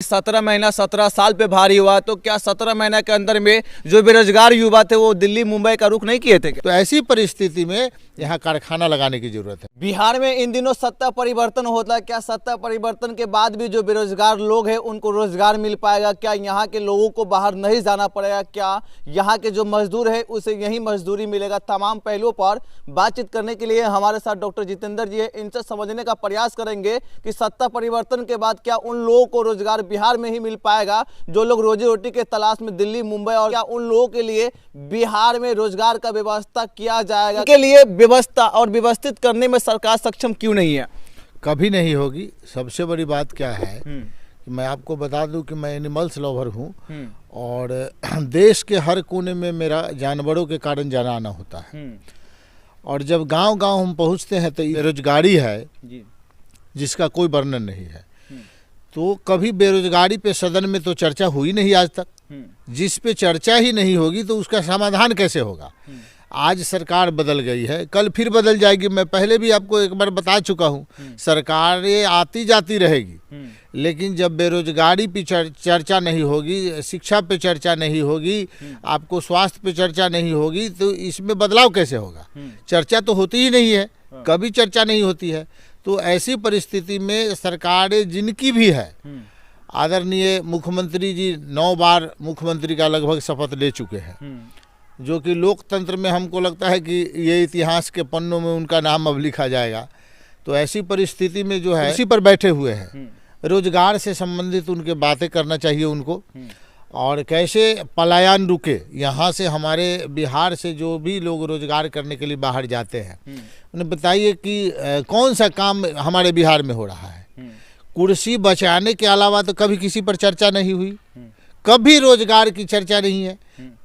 17 महीना 17 साल पे भारी हुआ, तो क्या 17 महीना के अंदर में जो बेरोजगार युवा थे वो दिल्ली मुंबई का रुख नहीं किए थे क्या? तो ऐसी परिस्थिति में यहाँ कारखाना लगाने की जरूरत है। बिहार में इन दिनों सत्ता परिवर्तन होता है, क्या सत्ता परिवर्तन के बाद भी जो बेरोजगार लोग हैं उनको रोजगार मिल पाएगा? क्या यहाँ के लोगों को बाहर नहीं जाना पड़ेगा? क्या यहाँ के जो मजदूर है उसे यही मजदूरी मिलेगा? तमाम पहलुओं पर बातचीत करने के लिए हमारे साथ डॉक्टर जितेंद्र जी है। इनसे समझने का प्रयास करेंगे कि सत्ता परिवर्तन के बाद क्या उन लोगों को रोजगार बिहार में ही मिल पाएगा जो लोग रोजी रोटी के तलाश में दिल्ली मुंबई, और क्या उन लोगों के लिए बिहार में रोजगार का व्यवस्था किया जाएगा? के लिए व्यवस्था और व्यवस्थित करने में सरकार सक्षम क्यों नहीं है? कभी नहीं होगी। सबसे बड़ी बात क्या है कि मैं आपको बता दूं कि मैं एनिमल्स लवर हूं और देश के हर कोने में मेरा जानवरों के कारण जाना आना होता है। और जब गांव-गांव हम पहुंचते हैं तो बेरोजगारी है जिसका कोई वर्णन नहीं है। तो कभी बेरोजगारी पे सदन में तो चर्चा हुई नहीं आज तक। जिस पे चर्चा ही नहीं होगी तो उसका समाधान कैसे होगा? आज सरकार बदल गई है, कल फिर बदल जाएगी। मैं पहले भी आपको एक बार बता चुका हूँ, सरकारें आती जाती रहेगी, लेकिन जब बेरोजगारी पे चर्चा नहीं होगी, शिक्षा पे चर्चा नहीं होगी, आपको स्वास्थ्य पे चर्चा नहीं होगी, तो इसमें बदलाव कैसे होगा? चर्चा तो होती ही नहीं है, कभी चर्चा नहीं होती है। तो ऐसी परिस्थिति में सरकारें जिनकी भी है, आदरणीय मुख्यमंत्री जी 9 बार मुख्यमंत्री का लगभग शपथ ले चुके हैं, जो कि लोकतंत्र में हमको लगता है कि ये इतिहास के पन्नों में उनका नाम अब लिखा जाएगा। तो ऐसी परिस्थिति में जो है इसी पर बैठे हुए हैं, रोजगार से संबंधित उनके बातें करना चाहिए उनको, और कैसे पलायन रुके यहाँ से। हमारे बिहार से जो भी लोग रोजगार करने के लिए बाहर जाते हैं, उन्हें बताइए कि कौन सा काम हमारे बिहार में हो रहा है। कुर्सी बचाने के अलावा तो कभी किसी पर चर्चा नहीं हुई, कभी रोजगार की चर्चा नहीं है।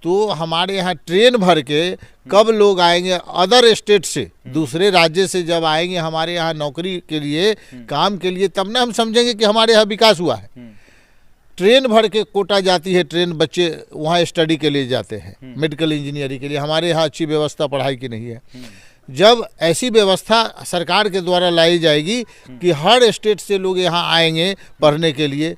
तो हमारे यहाँ ट्रेन भर के कब लोग आएंगे अदर स्टेट से, दूसरे राज्य से जब आएंगे हमारे यहाँ नौकरी के लिए, काम के लिए, तब ना हम समझेंगे कि हमारे यहाँ विकास हुआ है। ट्रेन भर के कोटा जाती है, ट्रेन बच्चे वहाँ स्टडी के लिए जाते हैं, मेडिकल इंजीनियरिंग के लिए। हमारे यहाँ अच्छी व्यवस्था पढ़ाई की नहीं है। जब ऐसी व्यवस्था सरकार के द्वारा लाई जाएगी कि हर स्टेट से लोग यहाँ आएंगे पढ़ने के लिए।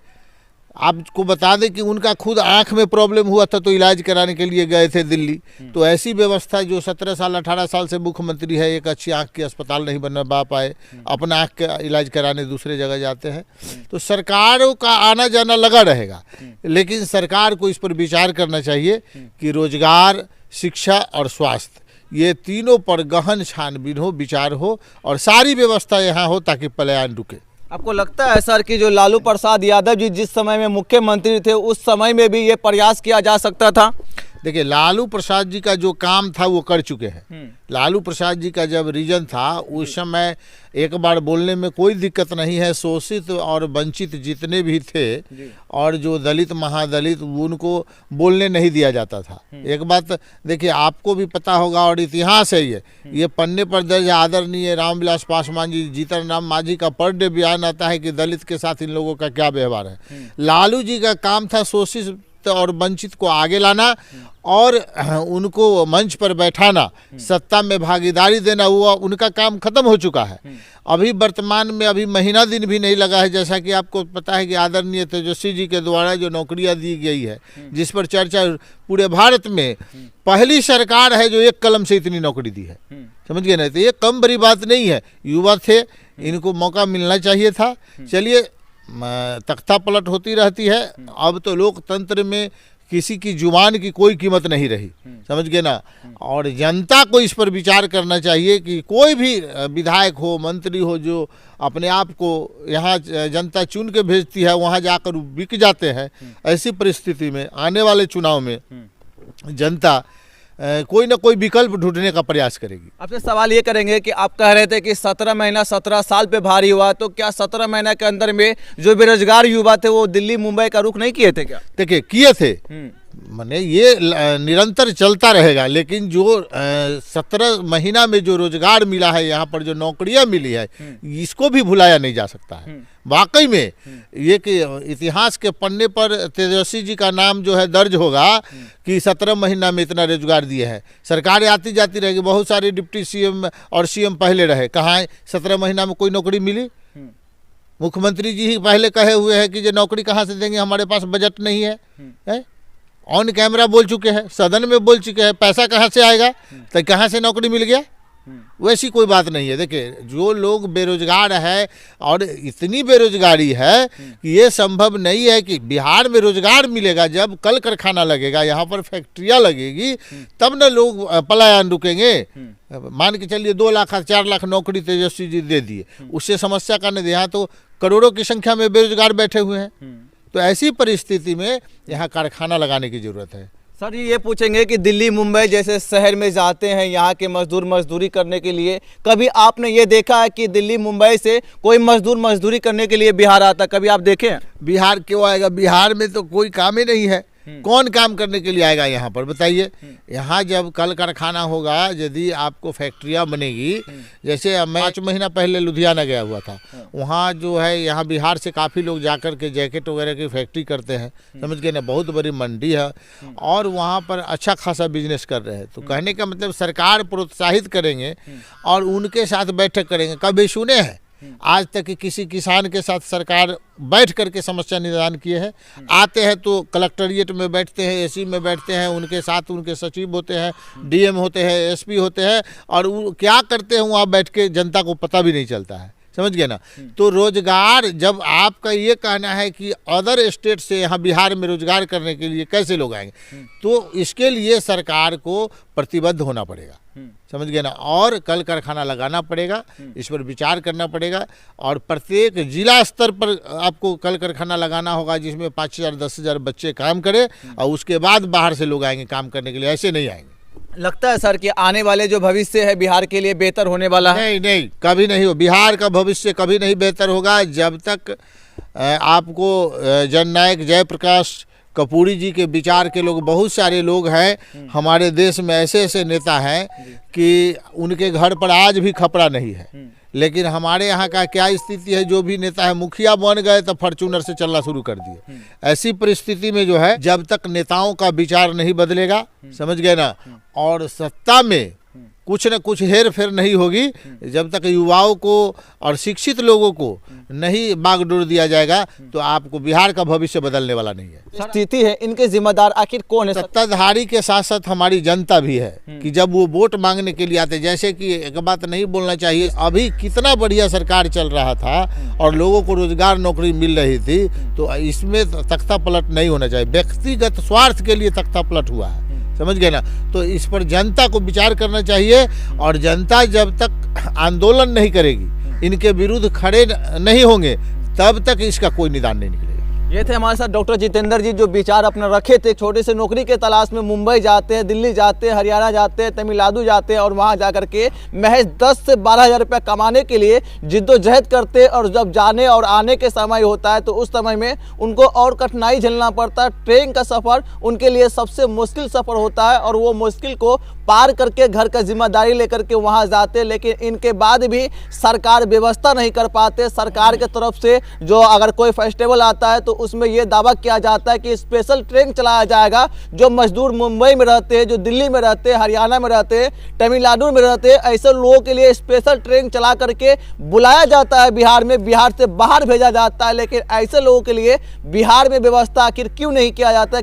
आपको बता दें कि उनका खुद आंख में प्रॉब्लम हुआ था तो इलाज कराने के लिए गए थे दिल्ली। तो ऐसी व्यवस्था, जो 17 साल 18 साल से मुख्यमंत्री है, एक अच्छी आंख की अस्पताल नहीं बनवा पाए, अपना आंख का इलाज कराने दूसरे जगह जाते हैं। तो सरकारों का आना जाना लगा रहेगा, लेकिन सरकार को इस पर विचार करना चाहिए कि रोजगार, शिक्षा और स्वास्थ्य, ये तीनों पर गहन छानबीन हो, विचार हो, और सारी व्यवस्था यहाँ हो ताकि पलायन रुके। आपको लगता है सर कि जो लालू प्रसाद यादव जी जिस समय में मुख्यमंत्री थे उस समय में भी ये प्रयास किया जा सकता था? देखिए, लालू प्रसाद जी का जो काम था वो कर चुके हैं। लालू प्रसाद जी का जब रीजन था उस समय एक बार बोलने में कोई दिक्कत नहीं है। शोषित और वंचित जितने भी थे और जो दलित महादलित, उनको बोलने नहीं दिया जाता था। एक बात देखिए, आपको भी पता होगा और इतिहास है ये पन्ने पर दर्ज। आदरणीय रामविलास पासवान जी, जीतन राम मांझी का पर डे बयान आता है कि दलित के साथ इन लोगों का क्या व्यवहार है। लालू जी का काम था शोषित और वंचित को आगे लाना और उनको मंच पर बैठाना, सत्ता में भागीदारी देना। हुआ उनका काम खत्म हो चुका है। अभी वर्तमान में अभी महीना दिन भी नहीं लगा है, जैसा कि आपको पता है कि आदरणीय तेजस्वी जी के द्वारा जो नौकरियां दी गई है, जिस पर चर्चा पूरे भारत में पहली सरकार है जो एक कलम से इतनी नौकरी दी है। समझ गए ना? तो ये कम बड़ी बात नहीं है। युवा थे, इनको मौका मिलना चाहिए था। चलिए, तख्ता पलट होती रहती है। अब तो लोकतंत्र में किसी की जुबान की कोई कीमत नहीं रही, समझ गए ना? और जनता को इस पर विचार करना चाहिए कि कोई भी विधायक हो, मंत्री हो, जो अपने आप को यहाँ जनता चुन के भेजती है, वहाँ जाकर बिक जाते हैं। ऐसी परिस्थिति में आने वाले चुनाव में जनता कोई ना कोई विकल्प ढूंढने का प्रयास करेगी। आपसे सवाल ये करेंगे कि आप कह रहे थे कि 17 महीना 17 साल पे भारी हुआ, तो क्या 17 महीना के अंदर में जो बेरोजगार युवा थे वो दिल्ली मुंबई का रुख नहीं किए थे क्या? देखिए, किए थे। माने ये निरंतर चलता रहेगा, लेकिन जो 17 महीना में जो रोजगार मिला है, यहाँ पर जो नौकरियां मिली है, इसको भी भुलाया नहीं जा सकता है। वाकई में ये कि इतिहास के पन्ने पर तेजस्वी जी का नाम जो है दर्ज होगा कि 17 महीना में इतना रोजगार दिए हैं। सरकारें आती जाती रहेगी, बहुत सारे डिप्टी सीएम और सीएम पहले रहे, कहाँ है 17 महीना में कोई नौकरी मिली? मुख्यमंत्री जी ही पहले कहे हुए हैं कि जो नौकरी कहाँ से देंगे, हमारे पास बजट नहीं है। ऑन कैमरा बोल चुके हैं, सदन में बोल चुके हैं, पैसा कहाँ से आएगा, तो कहाँ से नौकरी मिल गया। वैसी कोई बात नहीं है। देखिए, जो लोग बेरोजगार है और इतनी बेरोजगारी है कि ये संभव नहीं है कि बिहार में रोजगार मिलेगा। जब कल कारखाना लगेगा, यहाँ पर फैक्ट्रियाँ लगेगी, तब न लोग पलायन रुकेंगे। मान के चलिए 2 लाख 4 लाख नौकरी तेजस्वी जी दे दिए, उससे समस्या का नहीं। यहाँ तो करोड़ों की संख्या में बेरोजगार बैठे हुए हैं। तो ऐसी परिस्थिति में यहाँ कारखाना लगाने की जरूरत है। सर ये पूछेंगे कि दिल्ली मुंबई जैसे शहर में जाते हैं यहाँ के मजदूर मजदूरी करने के लिए, कभी आपने ये देखा है कि दिल्ली मुंबई से कोई मजदूर मजदूरी करने के लिए बिहार आता? कभी आप देखे हैं? बिहार क्यों आएगा? बिहार में तो कोई काम ही नहीं है। कौन काम करने के लिए आएगा यहाँ पर, बताइए। यहाँ जब कल कारखाना होगा, यदि आपको फैक्ट्रियाँ बनेगी, जैसे मैं 5 महीना पहले लुधियाना गया हुआ था, वहाँ जो है यहाँ बिहार से काफ़ी लोग जाकर के जैकेट वगैरह की फैक्ट्री करते हैं, समझ गए ना। बहुत बड़ी मंडी है और वहाँ पर अच्छा खासा बिजनेस कर रहे हैं। तो कहने का मतलब सरकार प्रोत्साहित करेंगे और उनके साथ बैठक करेंगे। कभी सुने हैं आज तक कि किसी किसान के साथ सरकार बैठ करके समस्या निदान किए हैं? आते हैं तो कलेक्ट्रेट में बैठते हैं, एसी में बैठते हैं, उनके साथ उनके सचिव होते हैं, डीएम होते हैं, एसपी होते हैं, और वो क्या करते हैं वहाँ बैठ के जनता को पता भी नहीं चलता है, समझ गए ना। तो रोजगार, जब आपका ये कहना है कि अदर स्टेट से यहाँ बिहार में रोजगार करने के लिए कैसे लोग आएंगे, तो इसके लिए सरकार को प्रतिबद्ध होना पड़ेगा, समझ गए ना। और कल कारखाना लगाना पड़ेगा, इस पर विचार करना पड़ेगा, और प्रत्येक जिला स्तर पर आपको कल कारखाना लगाना होगा जिसमें 5,000 10,000 बच्चे काम करें, और उसके बाद बाहर से लोग आएंगे काम करने के लिए, ऐसे नहीं आएंगे। लगता है सर कि आने वाले जो भविष्य है बिहार के लिए बेहतर होने वाला है? नहीं नहीं, कभी नहीं हो। बिहार का भविष्य कभी नहीं बेहतर होगा जब तक आपको जननायक जयप्रकाश कपूरी जी के विचार के लोग, बहुत सारे लोग हैं हमारे देश में, ऐसे ऐसे नेता हैं कि उनके घर पर आज भी खपरा नहीं है। लेकिन हमारे यहाँ का क्या स्थिति है, जो भी नेता है मुखिया बन गए तो फॉर्चूनर से चलना शुरू कर दिए। ऐसी परिस्थिति में जो है, जब तक नेताओं का विचार नहीं बदलेगा, समझ गए ना, और सत्ता में कुछ न कुछ हेर फेर नहीं होगी, जब तक युवाओं को और शिक्षित लोगों को नहीं बागडोर दिया जाएगा, तो आपको बिहार का भविष्य बदलने वाला नहीं है। स्थिति है, इनके जिम्मेदार आखिर कौन है? सत्ताधारी के साथ साथ हमारी जनता भी है कि जब वो वोट मांगने के लिए आते, जैसे कि एक बात नहीं बोलना चाहिए, अभी कितना बढ़िया सरकार चल रहा था और लोगों को रोजगार नौकरी मिल रही थी, तो इसमें तख्ता पलट नहीं होना चाहिए। व्यक्तिगत स्वार्थ के लिए तख्ता पलट हुआ है, समझ गए ना। तो इस पर जनता को विचार करना चाहिए, और जनता जब तक आंदोलन नहीं करेगी, इनके विरुद्ध खड़े नहीं होंगे, तब तक इसका कोई निदान नहीं निकलेगा। ये थे हमारे साथ डॉक्टर जितेंद्र जी, जो विचार अपना रखे थे। छोटे से नौकरी के तलाश में मुंबई जाते हैं, दिल्ली जाते हैं, हरियाणा जाते हैं, तमिलनाडु जाते हैं, और वहाँ जाकर के महज 10 से 12,000 रुपये कमाने के लिए जिद्दोजहद करते हैं। और जब जाने और आने के समय होता है तो उस समय में उनको और कठिनाई झेलना पड़ता है। ट्रेन का सफ़र उनके लिए सबसे मुश्किल सफ़र होता है, और वो मुश्किल को पार करके घर का जिम्मेदारी लेकर के वहाँ जाते हैं। लेकिन इनके बाद भी सरकार व्यवस्था नहीं कर पाते। सरकार के तरफ से जो अगर कोई फेस्टिवल आता है तो उसमें ये दावा किया जाता है कि स्पेशल ट्रेन चलाया जाएगा। जो मजदूर मुंबई में रहते हैं, जो दिल्ली में रहते हैं, हरियाणा में रहते हैं, तमिलनाडु में रहते हैं, ऐसे लोगों के लिए स्पेशल ट्रेन चला करके बुलाया जाता है बिहार में, बिहार से बाहर भेजा जाता है। लेकिन ऐसे लोगों के लिए बिहार में व्यवस्था आखिर क्यों नहीं किया जाता है?